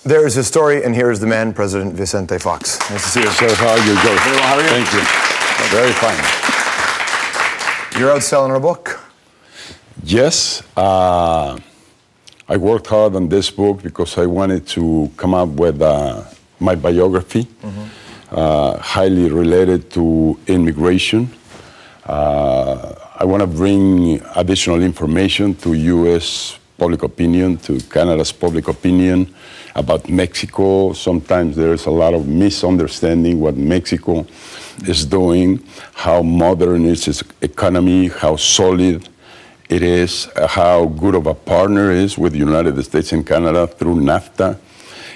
There is a story, and here is the man, President Vicente Fox. Nice to see you. Sir, how are you, Joe? Very well, how are you? Thank you. Very fine. You're out selling a book? Yes. I worked hard on this book because I wanted to come up with my biography, highly related to immigration. I want to bring additional information to U.S. public opinion, to Canada's public opinion about Mexico. Sometimes there's a lot of misunderstanding what Mexico is doing, how modern is its economy, how solid it is, how good of a partner it is with the United States and Canada through NAFTA,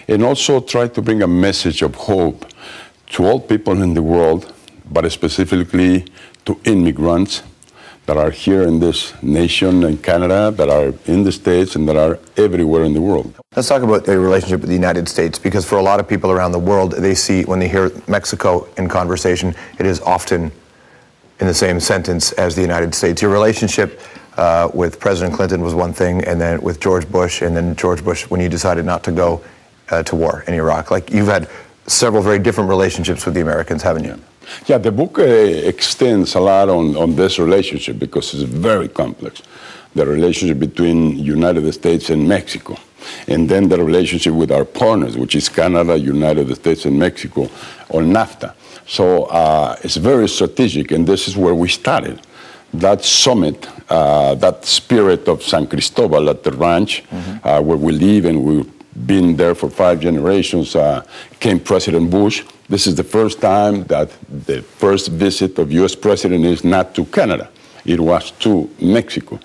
and also try to bring a message of hope to all people in the world, but specifically to immigrants that are here in this nation in Canada, that are in the States, and that are everywhere in the world. Let's talk about the relationship with the United States, because for a lot of people around the world, they see, when they hear Mexico in conversation, it is often in the same sentence as the United States. Your relationship with President Clinton was one thing, and then with George Bush, and then George Bush when you decided not to go to war in Iraq. Like, you've had several very different relationships with the Americans, haven't you? Yeah, the book extends a lot on this relationship because it's very complex. The relationship between United States and Mexico, and then the relationship with our partners, which is Canada, United States, and Mexico, on NAFTA. So it's very strategic, and this is where we started. That summit, that spirit of San Cristobal at the ranch, where we live and we've been there for 5 generations, came President Bush. This is the first time that the first visit of U.S. President is not to Canada. It was to Mexico.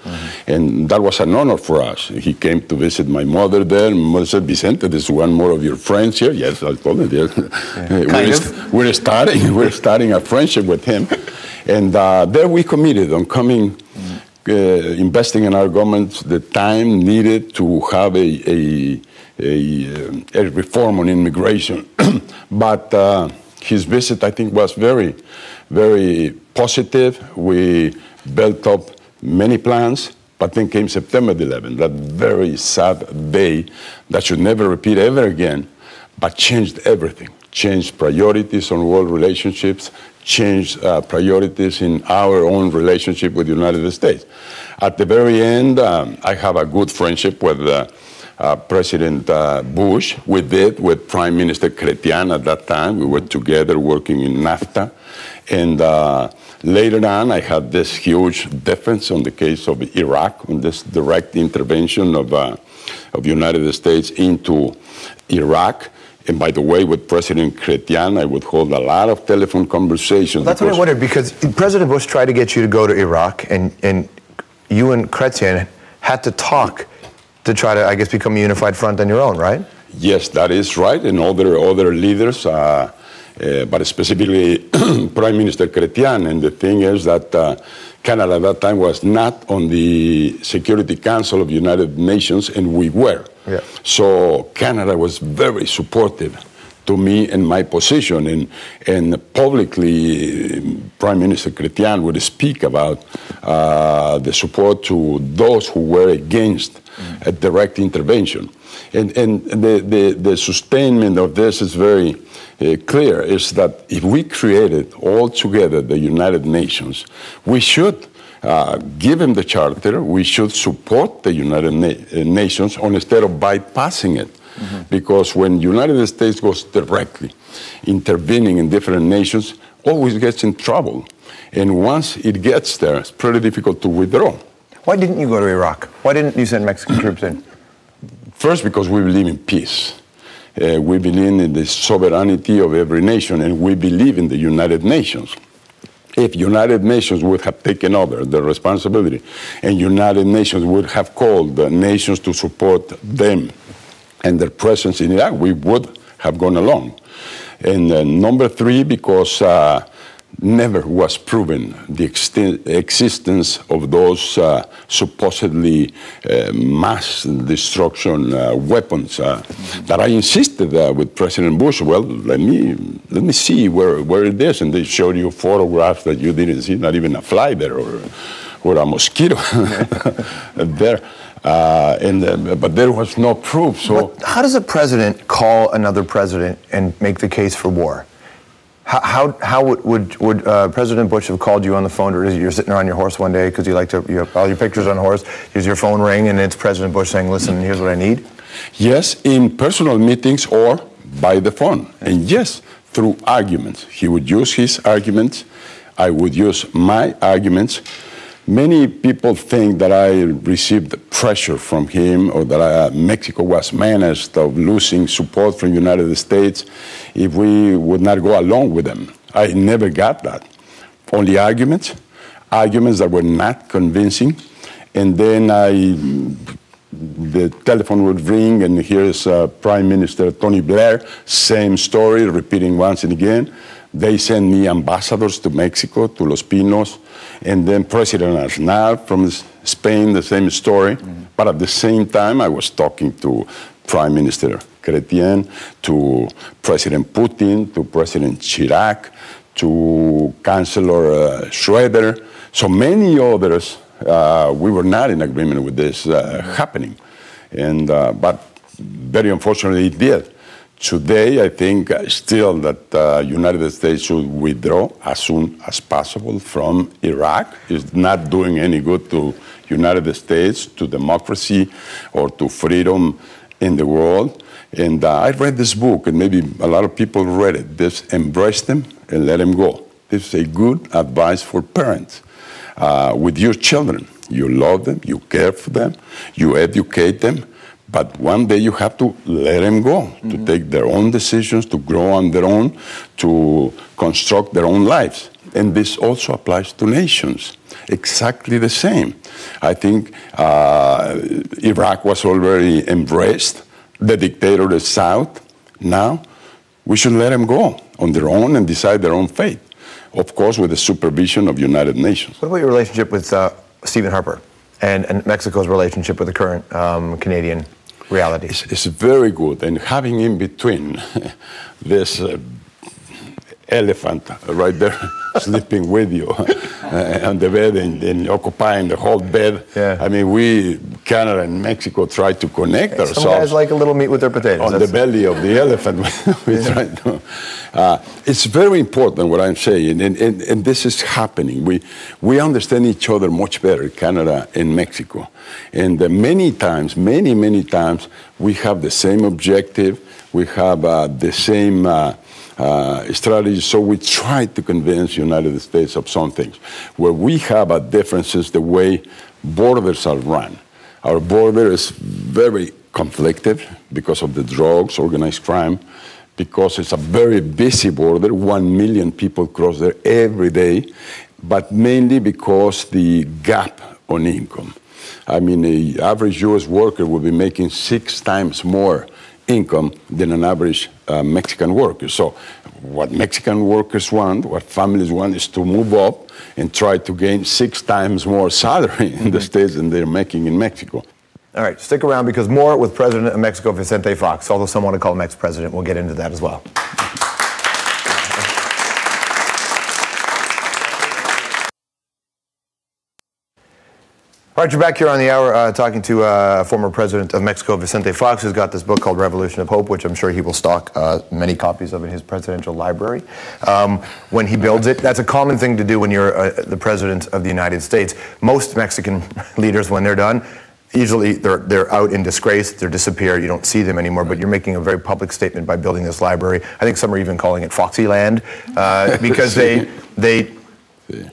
And that was an honor for us. He came to visit my mother there. My mother said, Vicente, there's one more of your friends here. Yes, I told him. Yes. We're starting a friendship with him. And there we committed on coming, investing in our government the time needed to have a reform on immigration. But his visit, I think, was very, very positive. We built up many plans, but then came September 11th, that very sad day that should never repeat ever again, but changed everything. Changed priorities on world relationships, changed priorities in our own relationship with the United States. At the very end, I have a good friendship with President Bush. We did with Prime Minister Chrétien at that time. We were together working in NAFTA. And later on, I had this huge defense on the case of Iraq, on this direct intervention of the United States into Iraq. And by the way, with President Chrétien, I would hold a lot of telephone conversations. That's what I wondered, because President Bush tried to get you to go to Iraq, and you and Chrétien had to talk to try to, I guess, become a unified front on your own, right? Yes, that is right, and other leaders, but specifically Prime Minister Chrétien. And the thing is that Canada at that time was not on the Security Council of the United Nations, and we were. Yeah. So Canada was very supportive to me and my position, and publicly Prime Minister Chrétien would speak about the support to those who were against a direct intervention. And the sustainment of this is very clear, is that if we created all together the United Nations, we should give them the charter, we should support the United Nations instead of bypassing it. Because when the United States goes directly intervening in different nations, always gets in trouble. And once it gets there, it's pretty difficult to withdraw. Why didn't you go to Iraq? Why didn't you send Mexican troops in? First, because we believe in peace. We believe in the sovereignty of every nation, and we believe in the United Nations. If United Nations would have taken over the responsibility, and United Nations would have called the nations to support them and their presence in Iraq, we would have gone along. And number 3, because never was proven the existence of those supposedly mass destruction weapons that I insisted with President Bush. Well, let me see where it is, and they showed you photographs that you didn't see, not even a fly there or a mosquito there. But there was no proof. So but how does a president call another president and make the case for war? How would President Bush have called you on the phone, or is it you're sitting on your horse one day because you have all your pictures on a horse, here's your phone ring, and it's President Bush saying, listen, here's what I need? Yes, in personal meetings or by the phone. And yes, through arguments. He would use his arguments. I would use my arguments. Many people think that I received pressure from him, or that Mexico was menaced of losing support from the United States if we would not go along with them. I never got that. Only arguments that were not convincing. And then the telephone would ring, and here's Prime Minister Tony Blair, same story, repeating once and again. They sent me ambassadors to Mexico, to Los Pinos, and then President Aznar from Spain, the same story. Mm-hmm. But at the same time, I was talking to Prime Minister Chrétien, to President Putin, to President Chirac, to Chancellor Schroeder, so many others. We were not in agreement with this happening, but very unfortunately it did. Today, I think still that the United States should withdraw as soon as possible from Iraq. It's not doing any good to United States, to democracy, or to freedom in the world. And I read this book, and maybe a lot of people read it. Just embrace them and let them go. This is a good advice for parents. With your children, you love them, you care for them, you educate them, but one day you have to let them go, to take their own decisions, to grow on their own, to construct their own lives. And this also applies to nations, exactly the same. I think Iraq was already embraced, the dictator is out. Now, we should let them go on their own and decide their own fate. Of course, with the supervision of United Nations. What about your relationship with Stephen Harper and Mexico's relationship with the current Canadian reality? It's very good. And having in between this elephant right there sleeping with you on the bed and occupying the whole bed. Yeah. I mean, we, Canada and Mexico, try to connect ourselves. Some guys like a little meat with their potatoes. On the belly of the elephant. We try to. It's very important what I'm saying, and this is happening. We understand each other much better, Canada and Mexico. And many times, many times, we have the same objective, we have the same strategy, so we try to convince the United States of some things. Where we have a difference is the way borders are run. Our border is very conflicted because of the drugs, organized crime, because it's a very busy border. 1 million people cross there every day, but mainly because the gap on income. I mean, the average U.S. worker will be making 6 times more income than an average Mexican worker. So what Mexican workers want, what families want, is to move up and try to gain 6 times more salary in the States than they're making in Mexico. All right, stick around because more with President of Mexico, Vicente Fox, although some want to call him ex-president. We'll get into that as well. All right, you're back here on the hour talking to former president of Mexico, Vicente Fox, who's got this book called Revolution of Hope, which I'm sure he will stock many copies of in his presidential library when he builds it. That's a common thing to do when you're the president of the United States. Most Mexican leaders, when they're done, usually they're out in disgrace, they're disappeared, you don't see them anymore, but you're making a very public statement by building this library. I think some are even calling it Foxyland because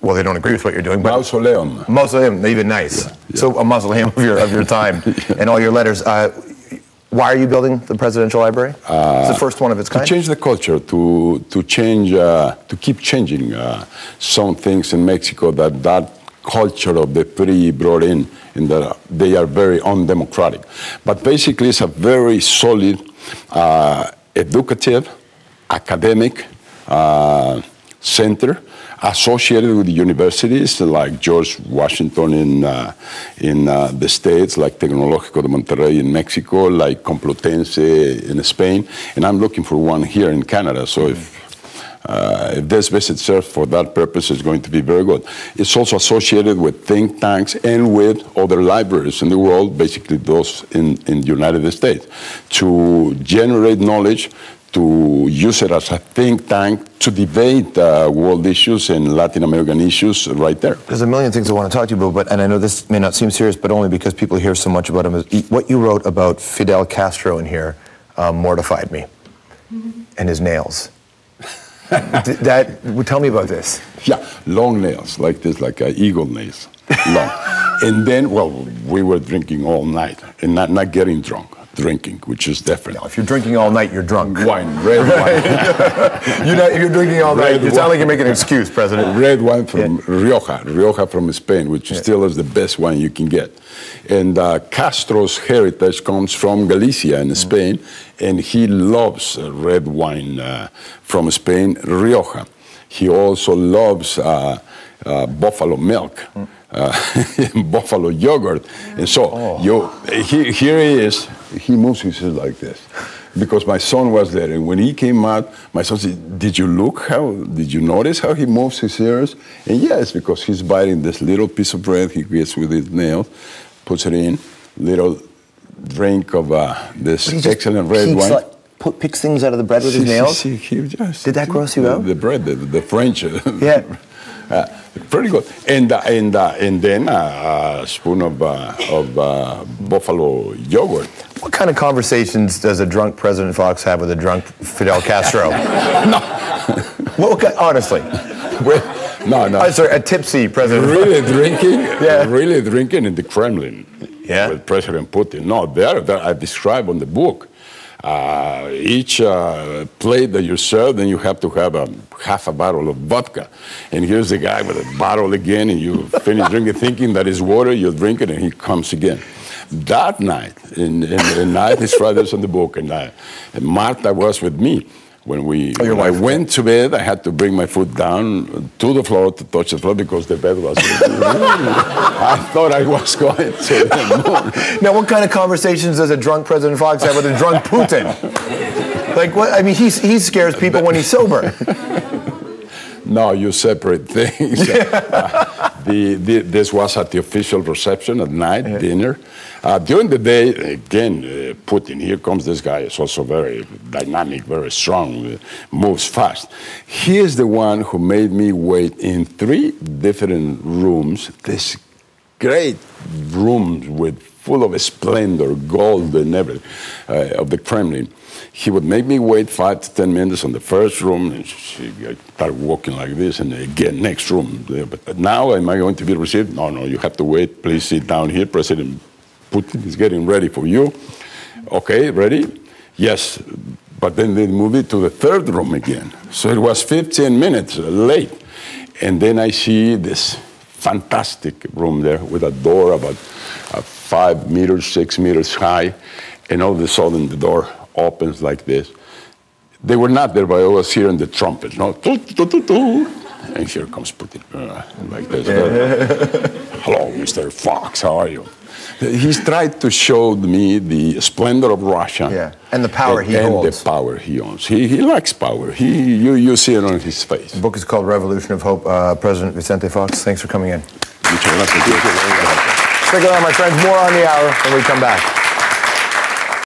well, they don't agree with what you're doing. But Mausoleum. Mausoleum, even nice. Yeah, yeah. So a mausoleum of your time and all your letters. Why are you building the presidential library? It's the first one of its kind. To change the culture, to change, to keep changing some things in Mexico that culture of the PRI brought in, and that they are very undemocratic. But basically, it's a very solid, educative, academic center associated with universities like George Washington in the States, like Tecnológico de Monterrey in Mexico, like Complutense in Spain, and I'm looking for one here in Canada. So if If this visit serves for that purpose, it's going to be very good. It's also associated with think tanks and with other libraries in the world, basically those in the United States, to generate knowledge, to use it as a think tank to debate world issues and Latin American issues right there. There's a million things I want to talk to you about, and I know this may not seem serious, but only because people hear so much about him. What you wrote about Fidel Castro in here mortified me, and his nails. Tell me about this. Yeah, long nails, like this, like eagle nails, long. And then, well, we were drinking all night, and not getting drunk. Drinking, which is different. No, if you're drinking all night, you're drunk. Wine, red wine. If you're drinking all night, you sound like you're making an excuse, President. Red wine from Rioja from Spain, which still is the best wine you can get. And Castro's heritage comes from Galicia in Spain, and he loves red wine from Spain, Rioja. He also loves buffalo milk. Buffalo yogurt, and so here he is. He moves his head like this, because my son was there, and when he came out, my son said, "Did you notice how he moves his ears?" And yes, because he's biting this little piece of bread he gets with his nails, puts it in, little drink of this excellent red wine. Picks things out of the bread with his nails? Did that gross you out? The bread, the French. Yeah. Pretty good. And then a spoon of buffalo yogurt. What kind of conversations does a drunk President Fox have with a drunk Fidel Castro? No. Honestly. No. Sorry, a tipsy President. Really drinking? Really drinking in the Kremlin. Yeah. With President Putin. No, there I describe on the book. Each plate that you serve, then you have to have half a bottle of vodka. And here's the guy with a bottle again, and you finish drinking, thinking that is water, you drink it, and he comes again. That night, in the night, described this on the book, and Marta was with me. When I went to bed, I had to bring my foot down to the floor to touch the floor because the bed was. I thought I was going to the moon. Now, what kind of conversations does a drunk President Fox have with a drunk Putin? Like what? I mean, he scares people when he's sober. No, you separate things. This was at the official reception at night, dinner. During the day, again, Putin, here comes this guy, is also very dynamic, very strong, moves fast. He is the one who made me wait in 3 different rooms, this great rooms full of splendor, gold and everything, of the Kremlin. He would make me wait 5 to 10 minutes on the first room, and she started walking like this, and again, next room. But now, am I going to be received? No, you have to wait. Please sit down here. President Putin is getting ready for you. Okay, ready? Yes. But then they moved it to the 3rd room again. So it was 15 minutes late. And then I see this fantastic room there with a door about 5 meters, 6 meters high. And all of a sudden, the door opens like this. They were not there, but I was hearing the trumpet, no? And here comes Putin, like this. Hello, Mr. Fox, how are you? He's tried to show me the splendor of Russia. And the power he holds. And the power he owns. He likes power. You see it on his face. The book is called Revolution of Hope. President Vicente Fox, thanks for coming in. Muchas gracias. Stick around, my friends. More on the hour when we come back.